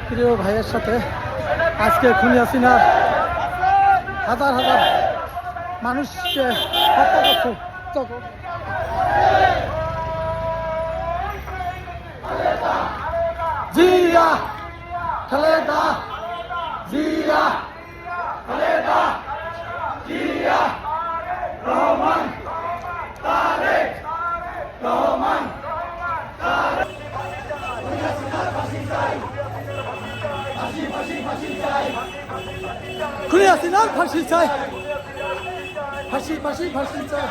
প্রিয় ভাইয়ের সাথে আজকে খুনি হাসিনার হাজার হাজার মানুষকে হত্যা করছে। জিয়া খালেদা, জিয়া খালেদা, জিয়া রহমান, তারেক রহমান, খুনি হাসিনার ফাঁসি চাই, ফাঁসি ফাঁসি ফাঁসি চাই।